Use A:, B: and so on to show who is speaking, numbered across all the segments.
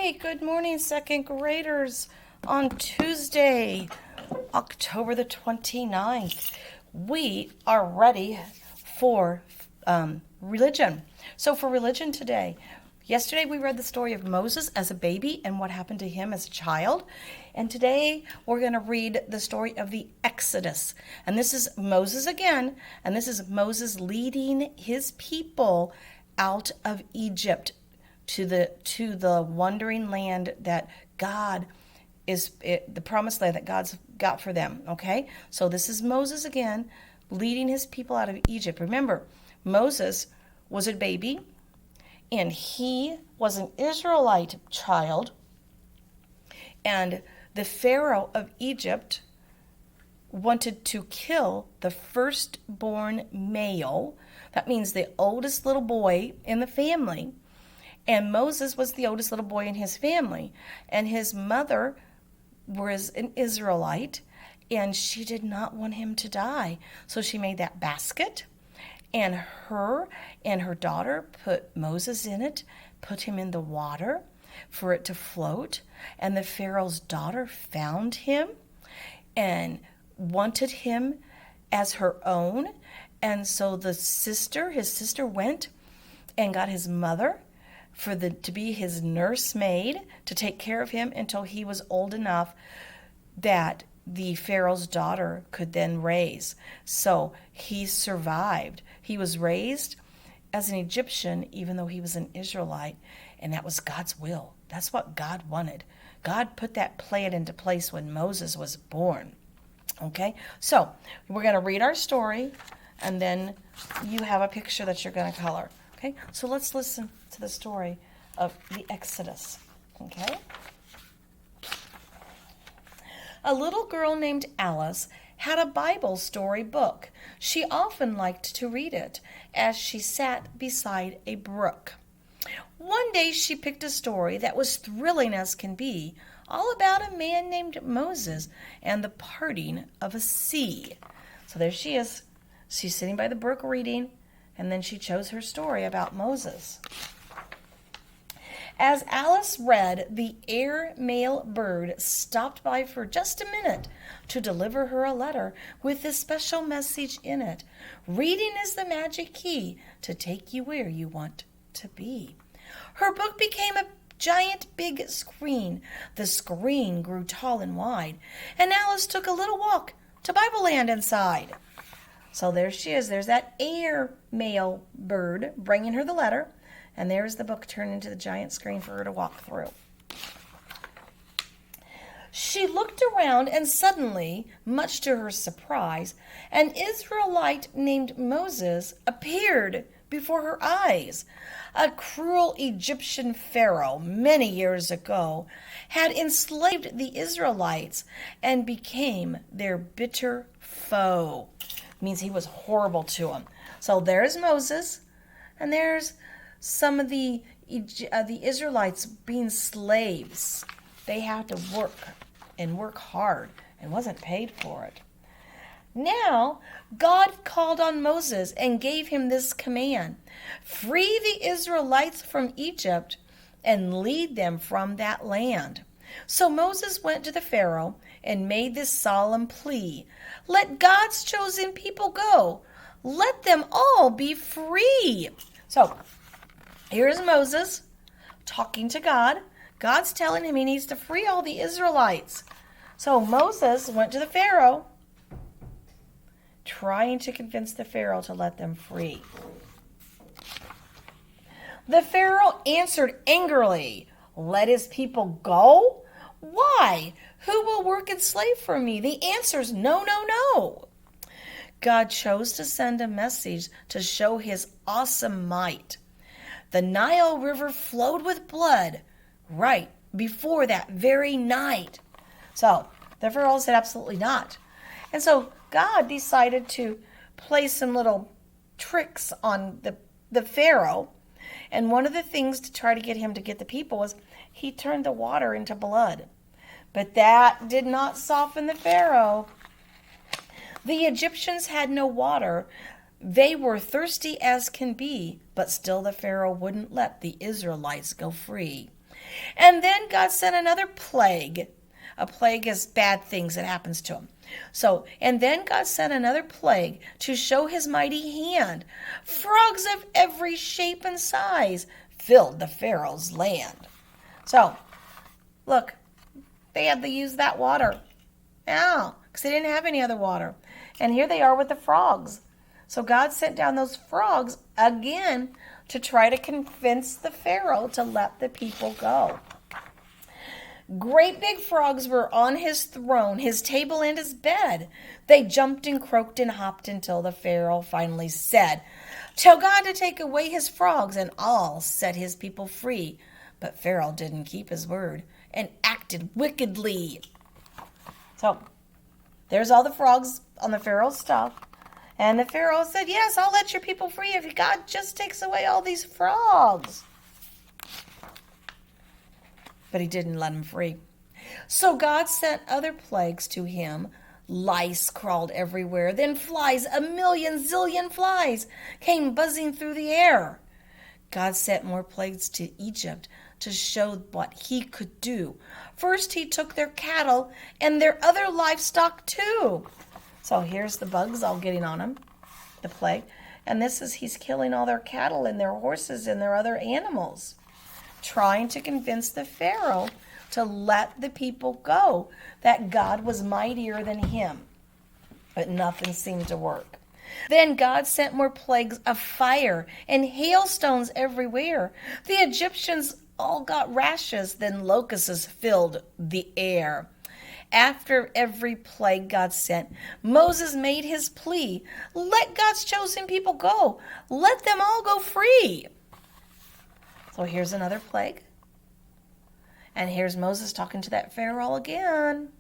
A: right, good morning, second graders. On Tuesday, October the 29th, we are ready for religion. So, for religion today, yesterday we read the story of Moses as a baby and what happened to him as a child. And today we're going to read the story of the Exodus. And this is Moses again, and this is Moses leading his people out of Egypt to the wandering land that God the promised land that God's got for them. Okay, so this is Moses again leading his people out of Egypt. Remember, Moses was a baby and he was an Israelite child, and the Pharaoh of Egypt wanted to kill the firstborn male. That means the oldest little boy in the family. And Moses was the oldest little boy in his family. And his mother was an Israelite, and she did not want him to die. So she made that basket, and her daughter put Moses in it, put him in the water for it to float. And the Pharaoh's daughter found him and wanted him as her own. And so his sister went and got his mother to be his nursemaid, to take care of him until he was old enough that the Pharaoh's daughter could then raise. So he survived. He was raised as an Egyptian, even though he was an Israelite, and that was God's will. That's what God wanted. God put that plan into place when Moses was born. Okay, so we're going to read our story, and then you have a picture that you're going to color. Okay, so let's listen to the story of the Exodus. Okay? A little girl named Alice had a Bible story book. She often liked to read it as she sat beside a brook. One day she picked a story that was thrilling as can be, all about a man named Moses and the parting of a sea. So there she is. She's sitting by the brook reading, and then she chose her story about Moses. As Alice read, the air-mail bird stopped by for just a minute to deliver her a letter with a special message in it. Reading is the magic key to take you where you want to be. Her book became a giant big screen. The screen grew tall and wide, and Alice took a little walk to Bible Land inside. So there she is. There's that air-mail bird bringing her the letter. And there's the book turned into the giant screen for her to walk through. She looked around, and suddenly, much to her surprise, an Israelite named Moses appeared before her eyes. A cruel Egyptian pharaoh many years ago had enslaved the Israelites and became their bitter foe. Means he was horrible to them. So there's Moses, and there's some of the Israelites being slaves. They had to work hard and wasn't paid for it. Now, God called on Moses and gave him this command: free the Israelites from Egypt and lead them from that land. So Moses went to the Pharaoh and made this solemn plea: let God's chosen people go. Let them all be free. So here's Moses talking to God. God's telling him he needs to free all the Israelites. So Moses went to the Pharaoh, trying to convince the Pharaoh to let them free. The Pharaoh answered angrily, let his people go? Why? Who will work and slave for me? The answer is no, no, no. God chose to send a message to show his awesome might. The Nile River flowed with blood right before that very night. So the Pharaoh said absolutely not. And so God decided to play some little tricks on the Pharaoh. And one of the things to try to get him to get the people was he turned the water into blood. But that did not soften the Pharaoh. The Egyptians had no water. They were thirsty as can be, but still the Pharaoh wouldn't let the Israelites go free. And then God sent another plague. A plague is bad things that happens to him. And then God sent another plague to show his mighty hand. Frogs of every shape and size filled the Pharaoh's land. So, look, they had to use that water. Yeah, because they didn't have any other water. And here they are with the frogs. So God sent down those frogs again to try to convince the Pharaoh to let the people go. Great big frogs were on his throne, his table, and his bed. They jumped and croaked and hopped until the Pharaoh finally said, "Tell God to take away his frogs, and I'll set his people free." But Pharaoh didn't keep his word and acted wickedly. So there's all the frogs on the Pharaoh's stuff. And the Pharaoh said, "Yes, I'll let your people free if God just takes away all these frogs." But he didn't let him free. So God sent other plagues to him. Lice crawled everywhere. Then flies, a million zillion flies, came buzzing through the air. God sent more plagues to Egypt to show what he could do. First, he took their cattle and their other livestock too. So here's the bugs all getting on him, the plague. And he's killing all their cattle and their horses and their other animals, trying to convince the Pharaoh to let the people go, that God was mightier than him. But nothing seemed to work. Then God sent more plagues of fire and hailstones everywhere. The Egyptians all got rashes, then locusts filled the air. After every plague God sent, Moses made his plea, "Let God's chosen people go. Let them all go free." So here's another plague. And here's Moses talking to that Pharaoh again.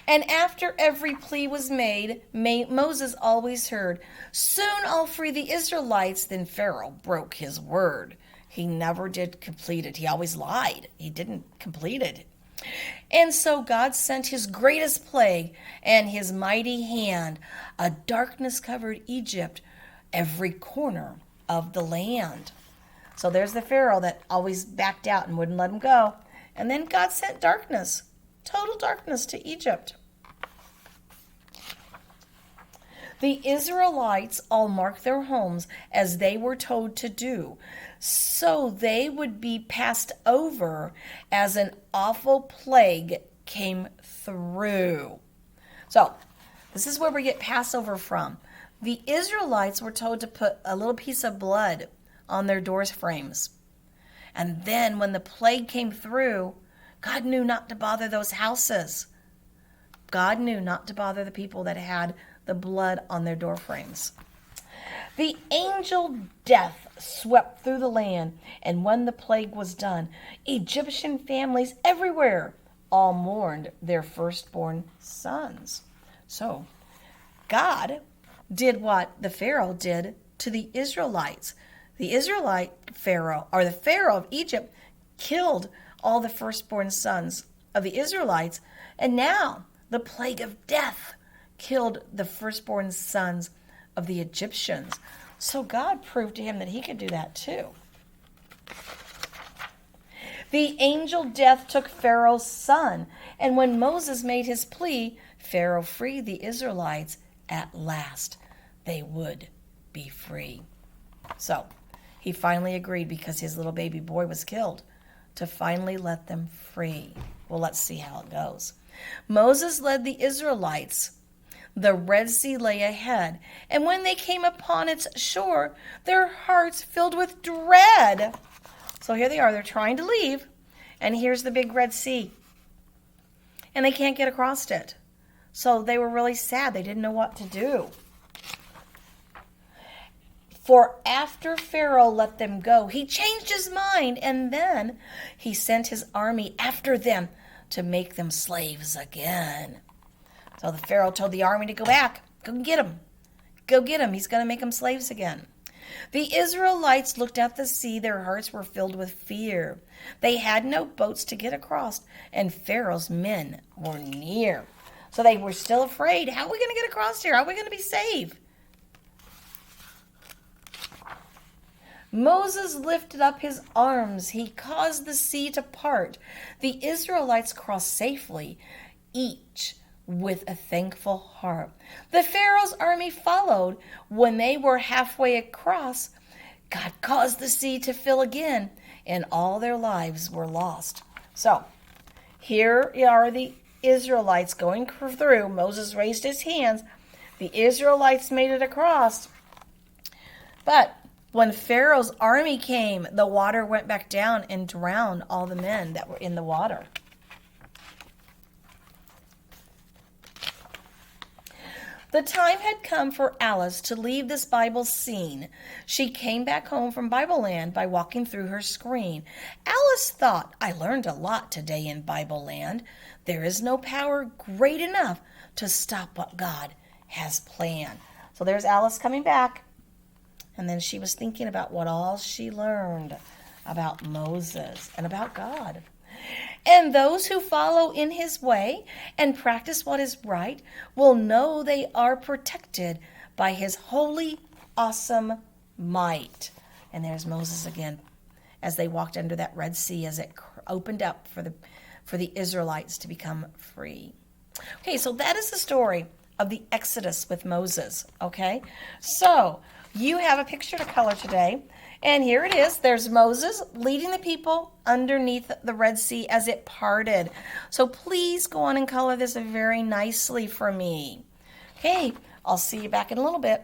A: And after every plea was made, Moses always heard, "Soon I'll free the Israelites." Then Pharaoh broke his word. He never did complete it. He always lied. He didn't complete it. And so God sent his greatest plague and his mighty hand. A darkness covered Egypt, every corner of the land. So there's the Pharaoh that always backed out and wouldn't let him go. And then God sent darkness, total darkness to Egypt. The Israelites all marked their homes as they were told to do, so they would be passed over as an awful plague came through. So this is where we get Passover from. The Israelites were told to put a little piece of blood on their door frames. And then when the plague came through, God knew not to bother those houses. God knew not to bother the people that had the blood on their door frames. The angel death swept through the land, and when the plague was done, Egyptian families everywhere all mourned their firstborn sons. So God did what the Pharaoh did to the Israelites. The Israelite Pharaoh, or the Pharaoh of Egypt, killed all the firstborn sons of the Israelites, and now the plague of death killed the firstborn sons of the Egyptians. So God proved to him that he could do that too. The angel death took Pharaoh's son, and when Moses made his plea, Pharaoh freed the Israelites. At last, they would be free. So he finally agreed, because his little baby boy was killed, to finally let them free. Well, let's see how it goes. Moses led the Israelites. The Red Sea lay ahead, and when they came upon its shore, their hearts filled with dread. So here they are, they're trying to leave, and here's the big Red Sea. And they can't get across it. So they were really sad. They didn't know what to do. For after Pharaoh let them go, he changed his mind, and then he sent his army after them to make them slaves again. So the Pharaoh told the army to go back. Go get him. Go get him. He's going to make them slaves again. The Israelites looked at the sea. Their hearts were filled with fear. They had no boats to get across, and Pharaoh's men were near. So they were still afraid. How are we going to get across here? How are we going to be saved? Moses lifted up his arms. He caused the sea to part. The Israelites crossed safely, each with a thankful heart. The Pharaoh's army followed. When they were halfway across, God caused the sea to fill again, and all their lives were lost. So, here are the Israelites going through. Moses raised his hands. The Israelites made it across. But when Pharaoh's army came, the water went back down and drowned all the men that were in the water. The time had come for Alice to leave this Bible scene. She came back home from Bible Land by walking through her screen. Alice thought, I learned a lot today in Bible Land. There is no power great enough to stop what God has planned. So there's Alice coming back. And then she was thinking about what all she learned about Moses and about God. And those who follow in his way and practice what is right will know they are protected by his holy, awesome might. And there's Moses again as they walked under that Red Sea as it opened up for the Israelites to become free. Okay, so that is the story of the Exodus with Moses, okay? So you have a picture to color today. And here it is. There's Moses leading the people underneath the Red Sea as it parted. So please go on and color this very nicely for me. Okay, I'll see you back in a little bit.